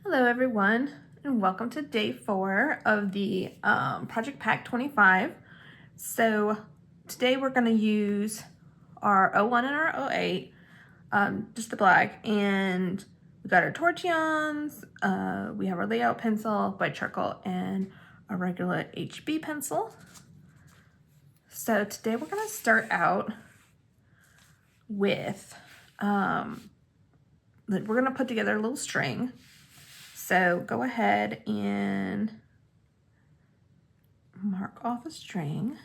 Hello everyone, and welcome to day 4 of the Project Pack 25. So today we're going to use our O1 and our O8, just the black, and we got our torchons, we have our layout pencil, white charcoal, and a regular HB pencil. So today we're going to start out with, we're going to put together a little string. So go ahead and mark off a string.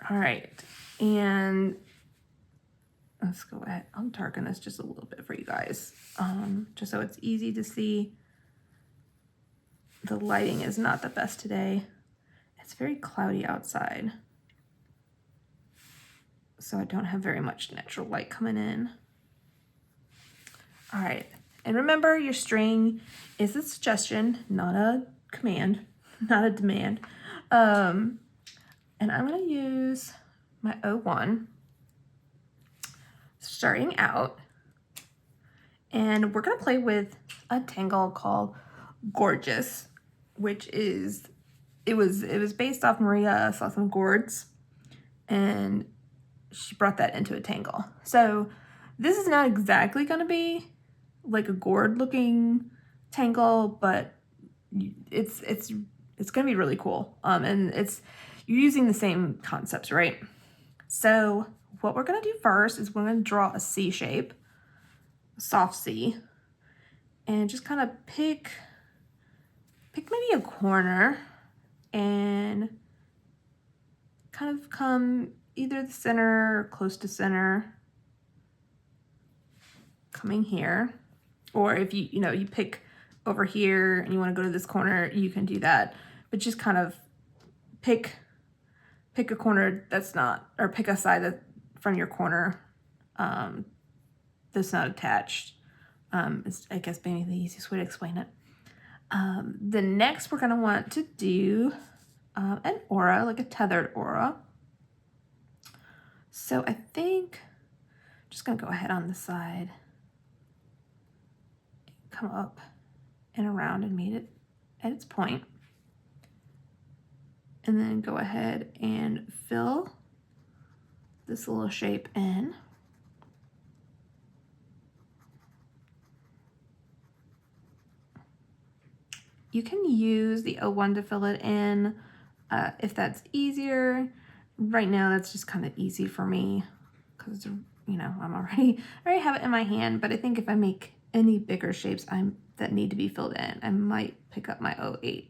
All right, and let's go ahead. I'll darken this just a little bit for you guys, just so it's easy to see. The lighting is not the best today. It's very cloudy outside, so I don't have very much natural light coming in. All right, and remember, your string is a suggestion, not a command, not a demand. And I'm going to use my O1 starting out, and we're going to play with a tangle called Gorgeous, which is it was based off Maria saw some gourds, and she brought that into a tangle. So this is not exactly going to be like a gourd looking tangle, but it's going to be really cool. And you're using the same concepts, right? So what we're going to do first is we're going to draw a C shape, a soft C, and just kind of pick maybe a corner and kind of come either the center or close to center, coming here. Or if you pick over here and you want to go to this corner, you can do that. But just kind of pick a corner that's not, or pick a side that from your corner that's not attached. Is I guess maybe the easiest way to explain it. The next we're going to want to do an aura, like a tethered aura. So I think I'm just going to go ahead on the side, come up and around and meet it at its point. And then go ahead and fill this little shape in. You can use the O1 to fill it in if that's easier. Right now, that's just kind of easy for me because I'm already have it in my hand. But I think if I make any bigger shapes that need to be filled in, I might pick up my O8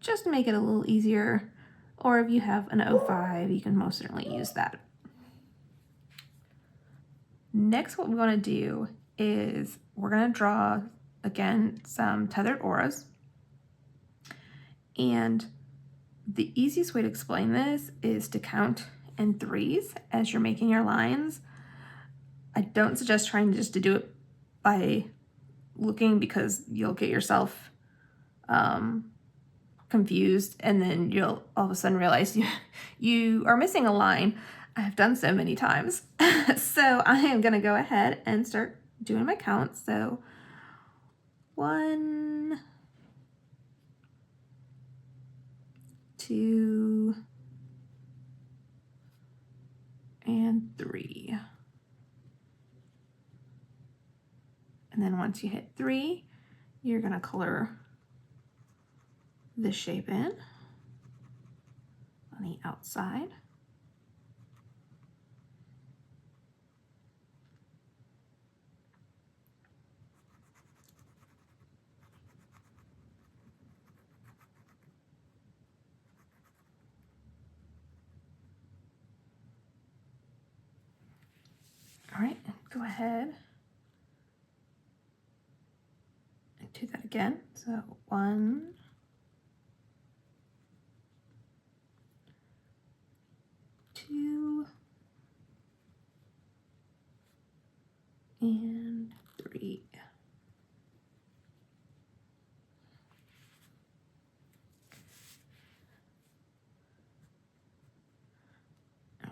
just to make it a little easier. Or if you have an O5, you can most certainly use that. Next, what we want to do is we're going to draw, again, some tethered auras. And the easiest way to explain this is to count in threes as you're making your lines. I don't suggest trying just to do it by looking, because you'll get yourself confused, and then you'll all of a sudden realize you are missing a line. I've done so many times. So I am going to go ahead and start doing my count. So 1, 2, and 3. And then once you hit 3, you're going to color this shape in on the outside. All right, go ahead and do that again. So 1, 2, and 3.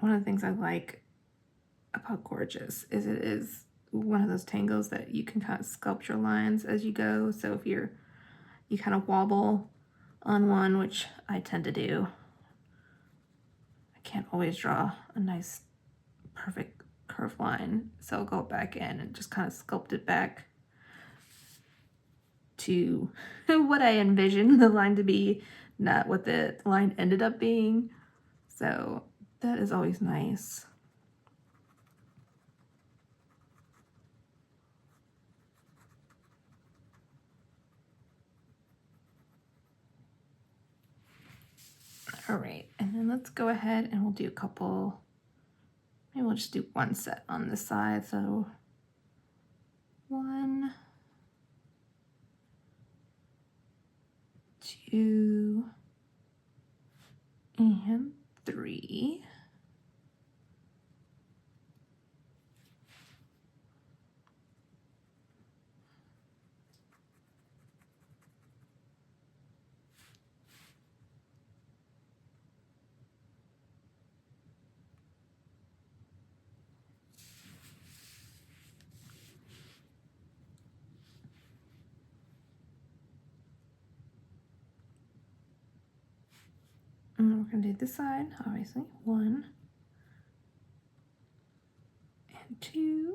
one of the things I like about Gorgeous is it is one of those tangles that you can kind of sculpt your lines as you go. So if you kind of wobble on one, which I tend to do, I can't always draw a nice perfect curved line, so I'll go back in and just kind of sculpt it back to what I envisioned the line to be, not what the line ended up being. So that is always nice. All right, and then let's go ahead and we'll do a couple, maybe we'll just do one set on this side. So 1, 2, and 3. And we're going to do this side, obviously. 1 and 2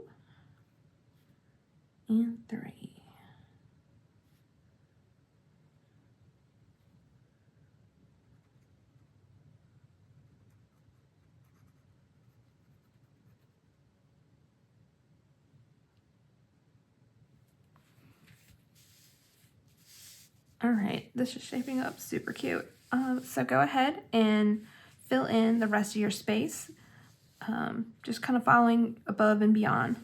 and 3. All right, this is shaping up super cute. So go ahead and fill in the rest of your space, just kind of following above and beyond.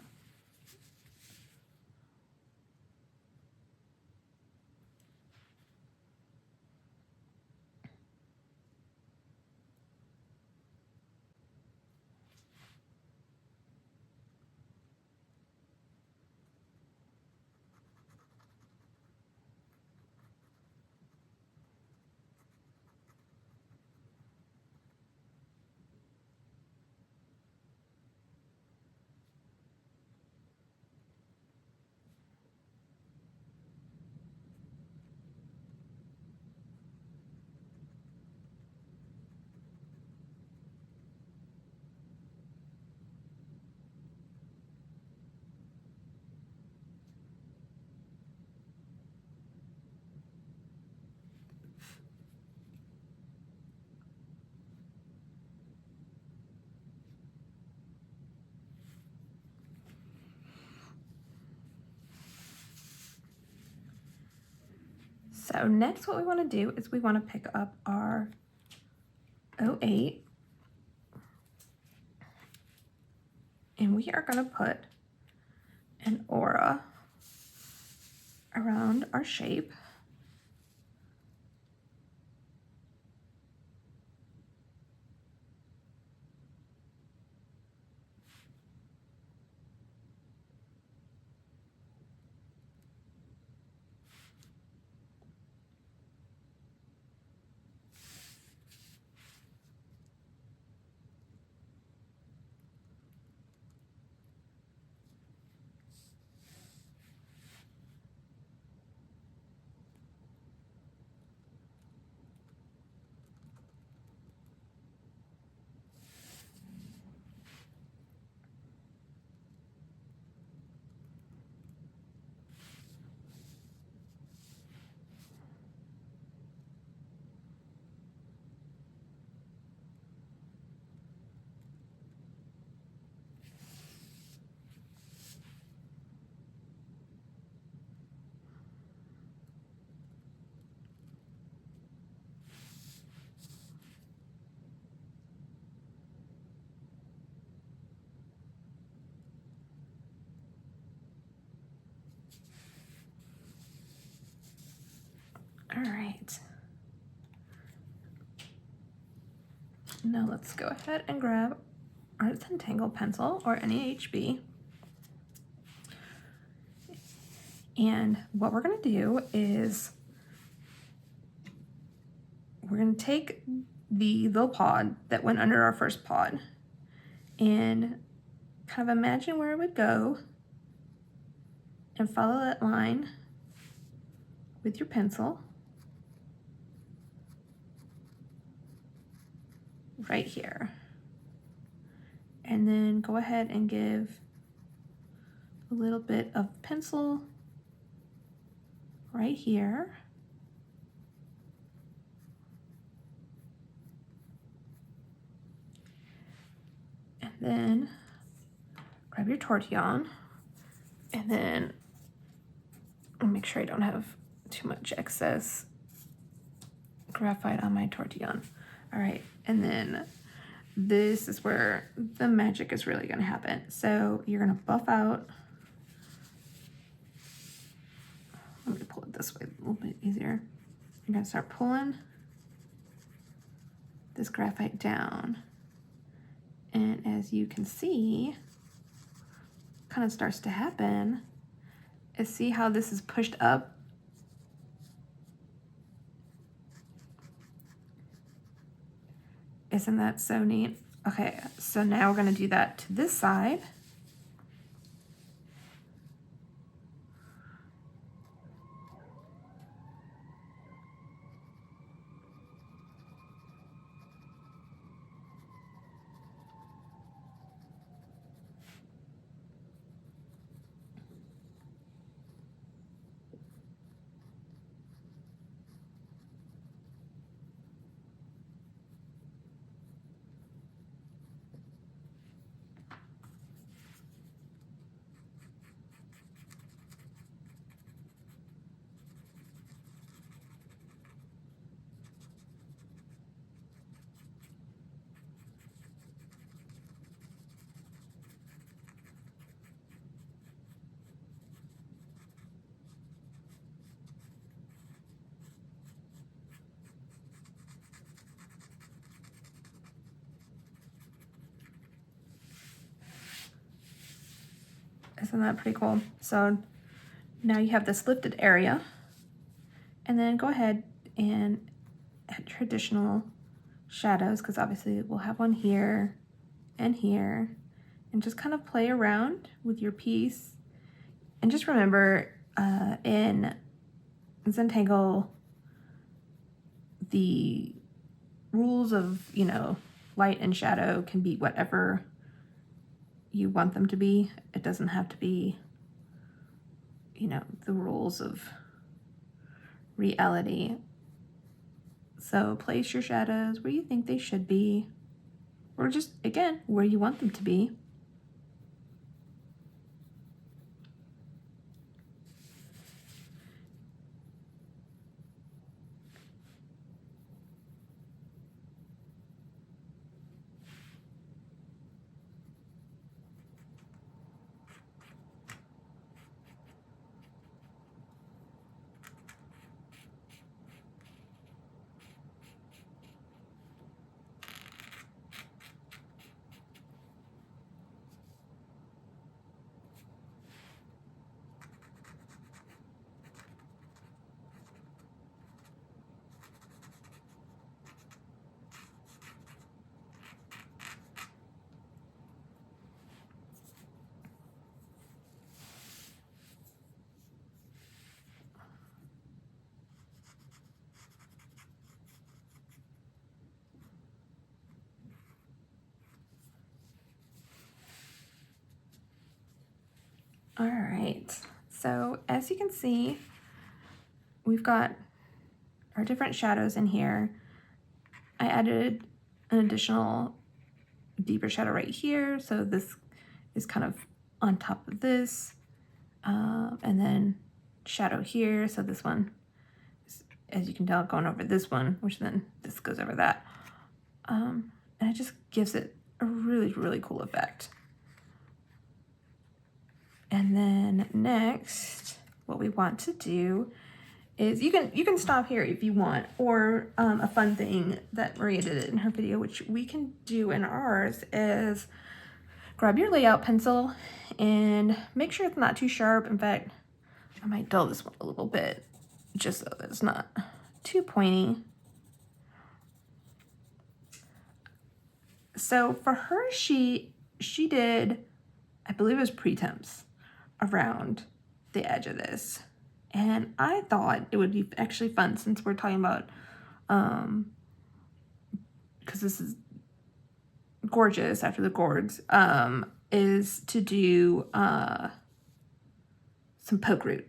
So next what we want to do is we want to pick up our 08 and we are going to put an aura around our shape. All right. Now let's go ahead and grab our Zentangle pencil or any HB. And what we're going to do is we're going to take the little pod that went under our first pod and kind of imagine where it would go and follow that line with your pencil right here. And then go ahead and give a little bit of pencil right here. And then grab your tortillon, and then I'll make sure I don't have too much excess graphite on my tortillon. All right, and then this is where the magic is really gonna happen. So you're gonna buff out. Let me pull it this way a little bit easier. You're gonna start pulling this graphite down. And as you can see, kind of starts to happen is see how this is pushed up. Isn't that so neat? Okay, so now we're gonna do that to this side. Isn't that pretty cool? So now you have this lifted area, and then go ahead and add traditional shadows, because obviously we'll have one here and here, and just kind of play around with your piece. And just remember, in Zentangle, the rules of, you know, light and shadow can be whatever you want them to be. It doesn't have to be, you know, the rules of reality. So place your shadows where you think they should be, or just, again, where you want them to be. All right, so as you can see, we've got our different shadows in here. I added an additional deeper shadow right here, so this is kind of on top of this, and then shadow here, so this one is, as you can tell, going over this one, which then this goes over that, and it just gives it a really, really cool effect. And then next, what we want to do is you can stop here if you want, or a fun thing that Maria did in her video, which we can do in ours, is grab your layout pencil and make sure it's not too sharp. In fact, I might dull this one a little bit just so that it's not too pointy. So for her, she she did, I believe it was pretemps around the edge of this. And I thought it would be actually fun, since we're talking about, because this is gorgeous after the gourds, is to do some poke root.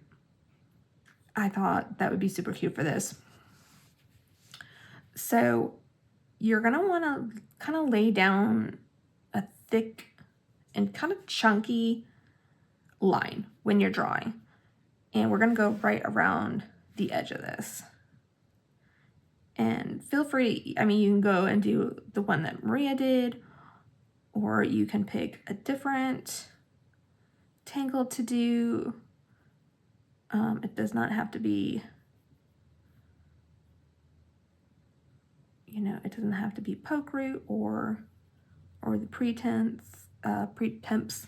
I thought that would be super cute for this. So you're gonna wanna kind of lay down a thick and kind of chunky line when you're drawing. And we're gonna go right around the edge of this. And feel free, I mean, you can go and do the one that Maria did, or you can pick a different tangle to do. It does not have to be, you know, it doesn't have to be poke root or the pretemps.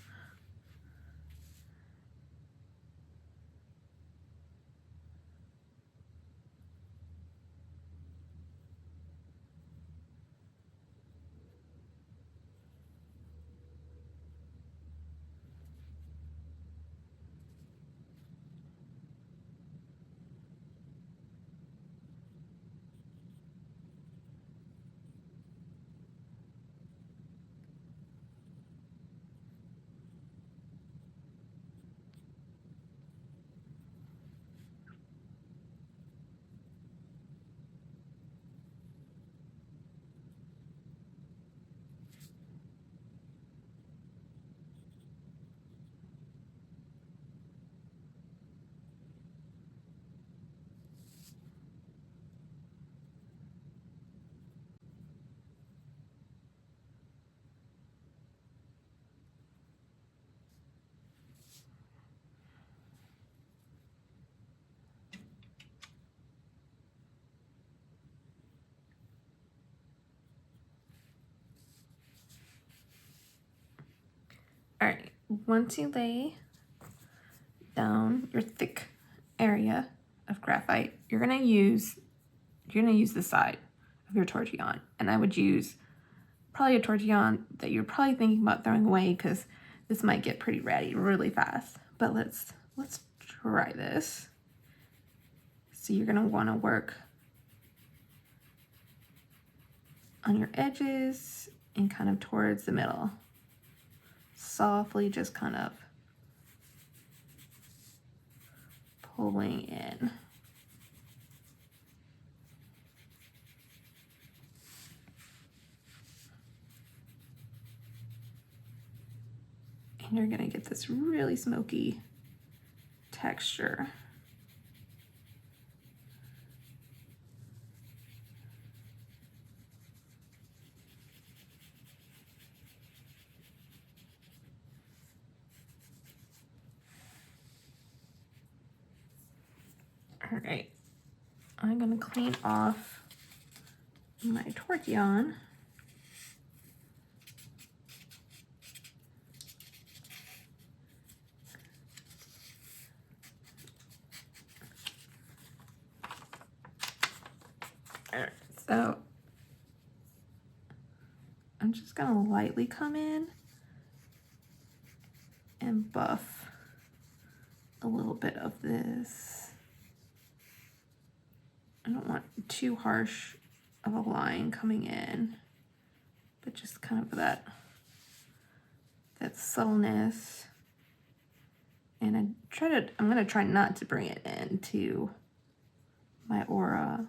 All right, once you lay down your thick area of graphite, you're gonna use the side of your tortillon, and I would use probably a tortillon that you're probably thinking about throwing away, because this might get pretty ratty really fast. But let's try this. So you're gonna want to work on your edges and kind of towards the middle. Softly, just kind of pulling in. And you're gonna get this really smoky texture. All right, I'm gonna clean off my tortillon. All right, so I'm just gonna lightly come in and buff a little bit of this. I don't want too harsh of a line coming in, but just kind of that subtleness. And I'm gonna try not to bring it into my aura.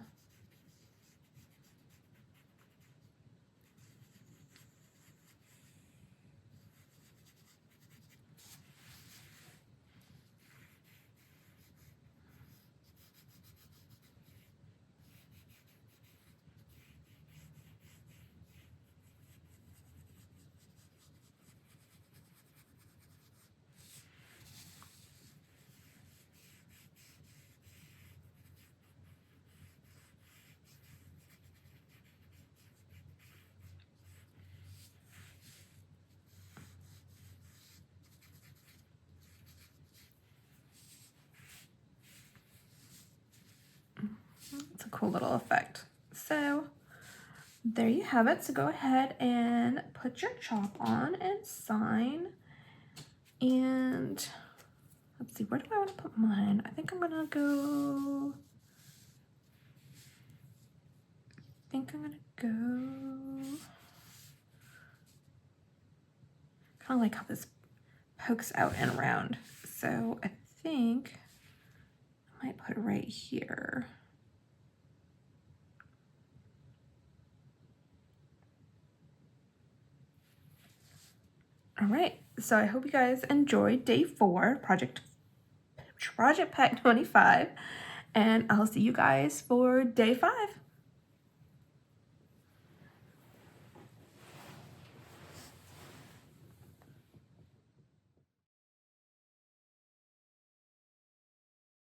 It's a cool little effect. So there you have it. So go ahead and put your chalk on and sign. And let's see, where do I want to put mine? I think I'm gonna go. Kind of like how this pokes out and around. So I think I might put it right here. All right, so I hope you guys enjoyed day 4, Project Pack 25, and I'll see you guys for day 5.